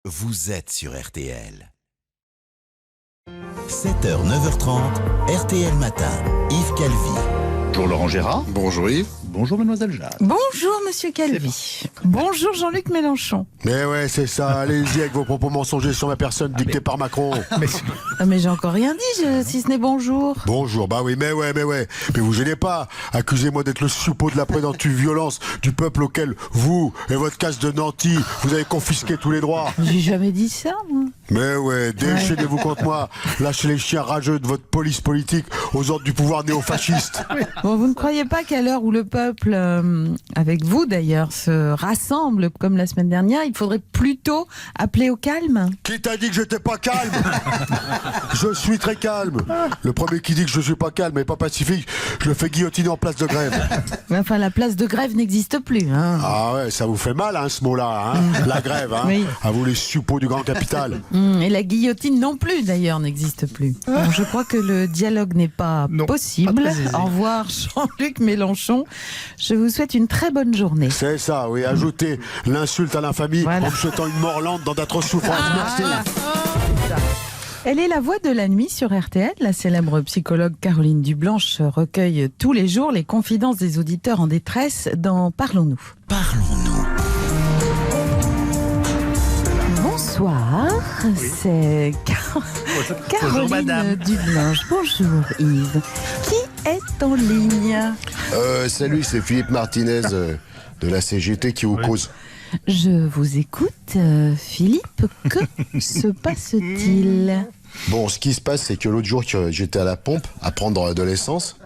Vous êtes sur RTL. 7h, 9h30, RTL Matin, Yves Calvi. Bonjour Laurent Gérard. Bonjour Yves. Bonjour Mademoiselle Jade. Bonjour Monsieur Calvi. Bonjour Jean-Luc Mélenchon. Mais ouais, c'est ça. Allez-y avec vos propos mensongers sur ma personne dictés par Macron. Mais j'ai encore rien dit, si ce n'est bonjour. Bonjour, bah oui, mais ouais. Mais vous gênez pas. Accusez-moi d'être le suppôt de la prétendue violence du peuple auquel vous et votre casse de nantis, vous avez confisqué tous les droits. J'ai jamais dit ça, moi. Mais ouais, déchaînez-vous contre moi. Lâchez les chiens rageux de votre police politique aux ordres du pouvoir néofasciste. Bon, vous ne croyez pas qu'à l'heure où le peuple, avec vous d'ailleurs, se rassemble comme la semaine dernière, il faudrait plutôt appeler au calme? Qui t'a dit que j'étais pas calme? Je suis très calme. Le premier qui dit que je suis pas calme et pas pacifique, je le fais guillotiner en place de grève. Mais enfin, la place de grève n'existe plus. Hein. Ah ouais, ça vous fait mal, hein, ce mot-là, hein, la grève, hein, Oui. à vous les suppôts du grand capital. Et la guillotine non plus, d'ailleurs, n'existe plus. Bon, je crois que le dialogue n'est pas possible. pas très aisé. Au revoir, Jean-Luc Mélenchon. Je vous souhaite une très bonne journée. C'est ça, oui, ajoutez l'insulte à l'infamie Voilà. en me souhaitant une mort lente dans d'atroces souffrances. Merci. Elle est la voix de la nuit sur RTL. La célèbre psychologue Caroline Dublanche recueille tous les jours les confidences des auditeurs en détresse dans Parlons-nous. Parlons-nous. Bonsoir, c'est Caroline madame. Dublanche. Bonjour Yves. Qui est en ligne? Salut, c'est Philippe Martinez de la CGT qui vous cause. Je vous écoute, Philippe. Que se passe-t-il? Bon, ce qui se passe, c'est que l'autre jour que j'étais à la pompe à prendre de l'essence,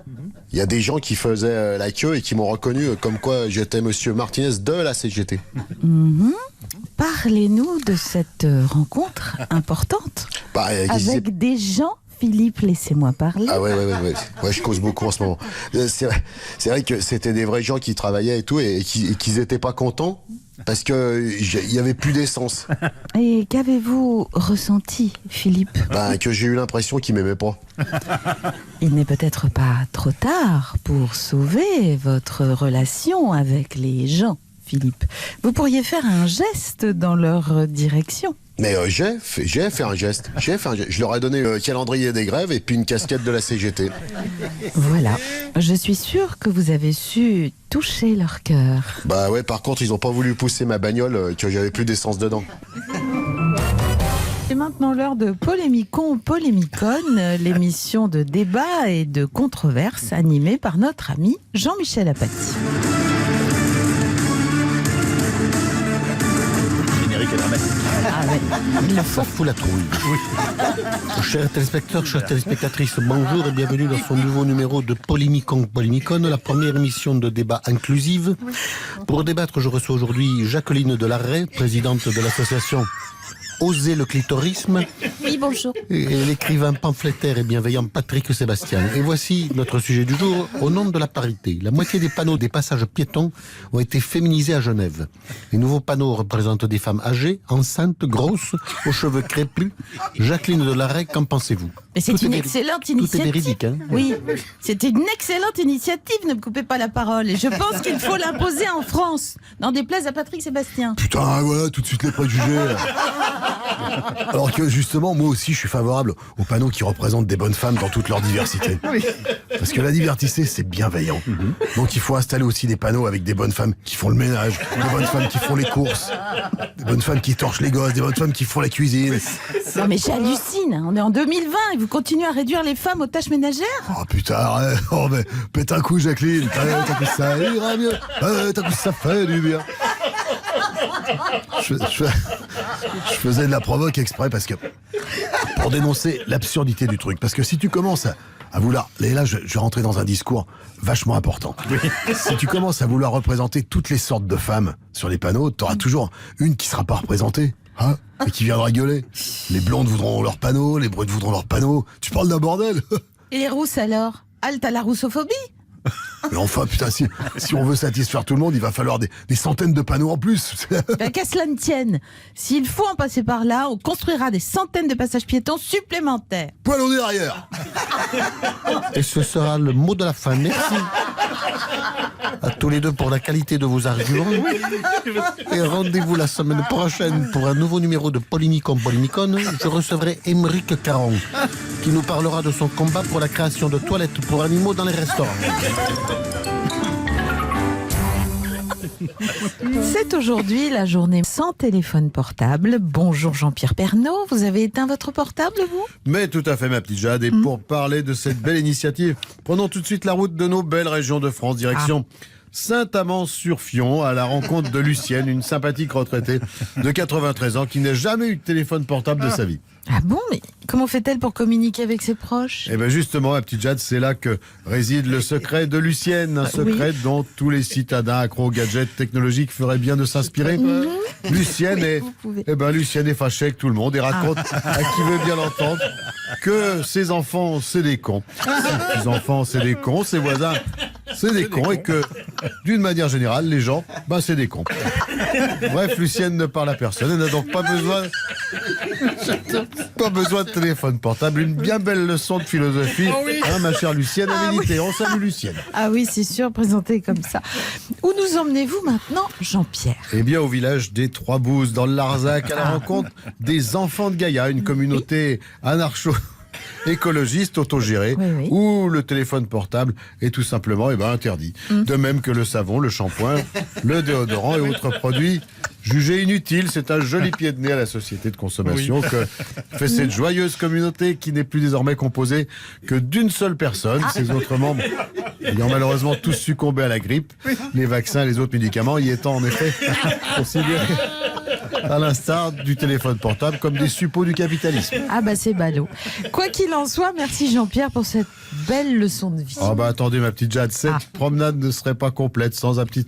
il y a des gens qui faisaient la queue et qui m'ont reconnu comme quoi j'étais monsieur Martinez de la CGT. Parlez-nous de cette rencontre importante Bah, qu'est-ce qui s'est- avec des gens. Philippe, laissez-moi parler. Ah ouais, je cause beaucoup en ce moment. C'est vrai que c'était des vrais gens qui travaillaient et tout, et qu'ils étaient pas contents parce que il y avait plus d'essence. Et qu'avez-vous ressenti, Philippe? Ben, que j'ai eu l'impression qu'ils m'aimaient pas. Il n'est peut-être pas trop tard pour sauver votre relation avec les gens, Philippe. Vous pourriez faire un geste dans leur direction. Mais j'ai fait un geste. Je leur ai donné le calendrier des grèves et puis une casquette de la CGT. Voilà. Je suis sûre que vous avez su toucher leur cœur. Bah ouais, par contre, ils ont pas voulu pousser ma bagnole, que j'avais plus d'essence dedans. C'est maintenant l'heure de Polémicon Polémicone, l'émission de débat et de controverse animée par notre ami Jean-Michel Apathy. Générique et dramatique. Ah ouais, il le faut. Ça fout la trouille. Chers téléspectateurs, chères téléspectatrices, bonjour et bienvenue dans ce nouveau numéro de Polémicon Polémicone, la première émission de débat inclusive. Pour débattre, je reçois aujourd'hui Jacqueline Delarray, présidente de l'association Oser le clitorisme, Oui, bonjour. et l'écrivain pamphlétaire et bienveillant Patrick Sébastien. Et voici notre sujet du jour, au nom de la parité. La moitié des panneaux des passages piétons ont été féminisés à Genève. Les nouveaux panneaux représentent des femmes âgées, enceintes, grosses, aux cheveux crépus. Jacqueline Delarray, qu'en pensez-vous? Mais c'est Tout est une véri- excellente Tout est initiative. véridique, hein? Oui, c'était une excellente initiative, ne me coupez pas la parole. Et je pense qu'il faut l'imposer en France, n'en déplaise à Patrick Sébastien. Putain, voilà, tout de suite les préjugés. Alors que justement, moi aussi, je suis favorable aux panneaux qui représentent des bonnes femmes dans toute leur diversité. Parce que la diversité, c'est bienveillant. Donc il faut installer aussi des panneaux avec des bonnes femmes qui font le ménage, des bonnes femmes qui font les courses, des bonnes femmes qui torchent les gosses, des bonnes femmes qui font la cuisine. Non mais j'hallucine, on est en 2020 et vous continuez à réduire les femmes aux tâches ménagères? Oh putain, arrête. Oh mais pète un coup, Jacqueline. T'as coup ça ira mieux. T'as coup ça fait du bien. Je faisais de la provoque exprès parce que pour dénoncer l'absurdité du truc. Parce que si tu commences à vouloir, et là je vais rentrer dans un discours vachement important. Si tu commences à vouloir représenter toutes les sortes de femmes sur les panneaux, t'auras toujours une qui sera pas représentée. Hein, et qui viendra gueuler. Les blondes voudront leur panneau, les brunes voudront leur panneau. Tu parles d'un bordel. Et les rousses alors? Halte à la roussophobie? Mais enfin, putain, si on veut satisfaire tout le monde, il va falloir des centaines de panneaux en plus. Ben, qu'à cela ne tienne, s'il faut en passer par là, on construira des centaines de passages piétons supplémentaires. Poil au derrière. Et ce sera le mot de la fin. Merci. à tous les deux pour la qualité de vos arguments. Et rendez-vous la semaine prochaine pour un nouveau numéro de Polémicon Polémicon. Je recevrai Émeric Caron qui nous parlera de son combat pour la création de toilettes pour animaux dans les restaurants. C'est aujourd'hui la journée sans téléphone portable. Bonjour Jean-Pierre Pernaut, vous avez éteint votre portable, vous ? Mais tout à fait, ma petite Jade. Et pour parler de cette belle initiative, prenons tout de suite la route de nos belles régions de France, direction Saint-Amand-sur-Fion, à la rencontre de Lucienne, une sympathique retraitée de 93 ans qui n'a jamais eu de téléphone portable de sa vie. Ah bon, mais comment fait-elle pour communiquer avec ses proches ? Eh bien justement, ma petite Jade, c'est là que réside le secret de Lucienne, un secret dont tous les citadins accros aux gadgets technologiques feraient bien de s'inspirer. Lucienne est fâchée avec tout le monde et raconte à qui veut bien l'entendre que ses enfants, c'est des cons. Ses petits-enfants, c'est des cons, ses voisins, c'est des cons, et que, d'une manière générale, les gens, c'est des cons. Bref, Lucienne ne parle à personne, elle n'a donc pas besoin de téléphone portable. Une bien belle leçon de philosophie, ma chère Lucienne, à méditer. On salue Lucienne. Ah oui, c'est sûr, présenté comme ça. Où nous emmenez-vous maintenant, Jean-Pierre ? Eh bien, au village des Trois-Bouses, dans le Larzac, à la rencontre des enfants de Gaïa, une communauté anarcho-écologiste autogérée, où le téléphone portable est tout simplement interdit. De même que le savon, le shampoing, le déodorant et autres produits jugés inutiles. C'est un joli pied de nez à la société de consommation que fait cette joyeuse communauté qui n'est plus désormais composée que d'une seule personne. Ses autres membres ayant malheureusement tous succombé à la grippe, les vaccins et les autres médicaments y étant en effet considérés, à l'instar du téléphone portable, comme des suppôts du capitalisme. Ah c'est ballot. Quoi qu'il en soit, merci Jean-Pierre pour cette belle leçon de vie. Attendez ma petite Jade, cette promenade ne serait pas complète sans un petit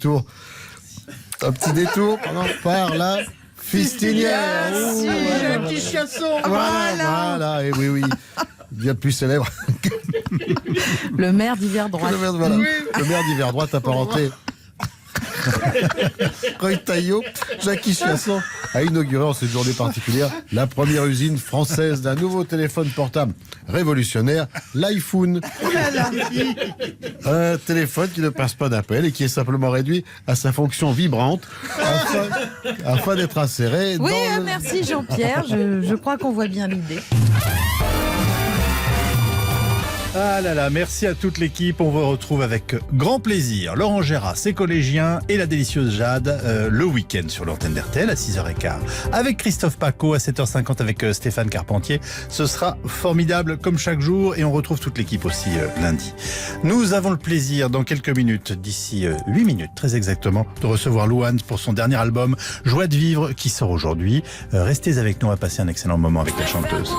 détour par la Fistinière. Un petit chasson. Voilà, et oui, bien plus célèbre. Le maire d'hiver droite. Le maire d'hiver droite apparenté. Roy Taillot, Jackie Chasson a inauguré en cette journée particulière la première usine française d'un nouveau téléphone portable révolutionnaire, l'iPhone. Un téléphone qui ne passe pas d'appel et qui est simplement réduit à sa fonction vibrante afin d'être inséré dans merci Jean-Pierre, je crois qu'on voit bien l'idée. Ah là là, merci à toute l'équipe. On vous retrouve avec grand plaisir Laurent Gérard, ses collégiens et la délicieuse Jade le week-end sur l'antenne d'RTL à 6h15. Avec Christophe Paco à 7h50 avec Stéphane Carpentier. Ce sera formidable comme chaque jour et on retrouve toute l'équipe aussi lundi. Nous avons le plaisir dans quelques minutes, d'ici 8 minutes très exactement, de recevoir Louane pour son dernier album Joie de vivre qui sort aujourd'hui. Restez avec nous, on va passer un excellent moment avec la chanteuse.